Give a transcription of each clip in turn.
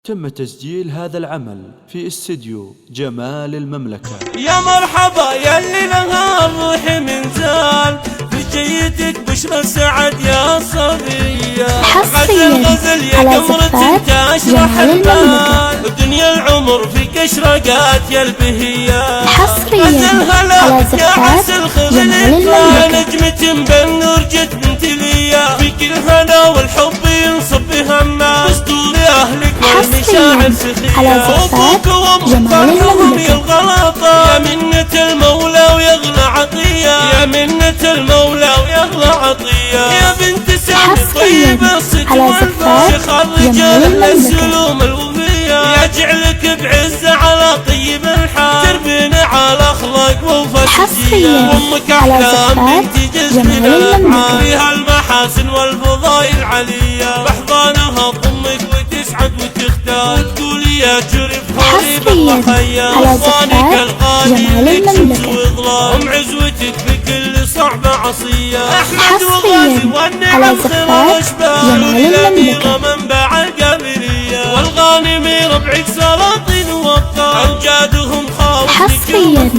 تم تسجيل هذا العمل في استديو جمال المملكة. يا مرحبا يا اللي لها الروح من زال، في جيتك بشرى سعد يا صبية. حصريا على زفات جمال المملكة. ودنيا العمر في قشرقات يا البهية. حصريا على زفات جمال المملكة. نجمة بالنور جت بنت ليا، في كل هنا والحب ينصب بهمها، اسطول اهلك والمشاعر سخية. على زفات جمال المملكة. الغلطة يا منة المولى ويغلى عطية، يا منة المولى ويغلى عطية. يا بنت سعد طيبة الصدق والفرش، الرجال السلوم الوفية. يجعلك بعزة على طيب الحال، تربينا على اخلاق وفسجية. وامك احلام بنت جسم الافعال، فيها المحاسن والفضائل العلية. بحضانها تضمك وتسعد وتختار، وتقول يا جرف خريب الله خيال. حصريا على زفات جمال المملكة. ام عزوتك بكل صعبة عصية. احمد حصريا على زفات جمال المملكة. منبع القابلية، والغانمي ربعك سلاطين وابطال، امجادهم خاوف. حصريا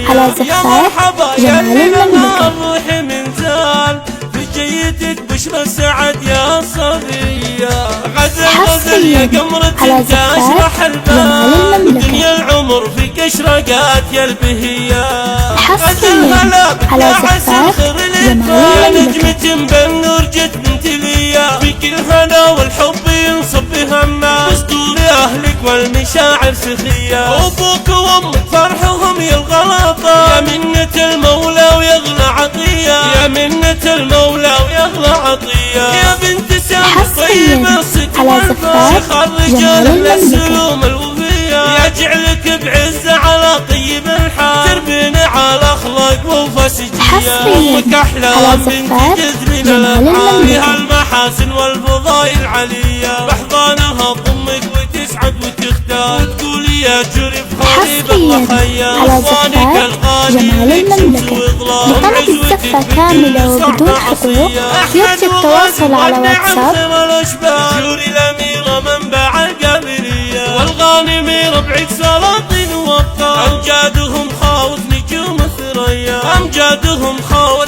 على زفات جمال المملكة. الروح من زال، في جيتك بشرى سعد يا صبية. غزل يا قمرة تشرح البال، دنيا العمر في قشرقات يا البهية. حصريا على زفات جمال المملكة. نجمة بالنور جت بنت ليا، في كل هنا والحب ينصب بهمها، اسطول اهلك والمشاعر سخية. ابوك وامك فرحهم يا الغلطة، يا منة المولى ويغلى عطية، يا منة المولى ويغلى عطية. يا بنت سعد طيبة الصدق والفرش، الرجال السلوم الوفية. يجعلك بعزة على طيب الحال، تربينا على اخلاق وفسجية. امك احلام بنت جسم الافعال، فيها المحاسن والفضائل العلية. بحضانها تضمك وتسعد وتختار، وتقول يا جرف خريب الله خيال. على زفات جمال المملكة. لطلب الزفة كاملة وبدون حقوق يرجى التواصل على واتساب. جوري الأميرة منبع القابلية، والغانمي ربعك سلاطين وابطال، أمجادهم خاوف نجوم الثريا، أمجادهم خاوف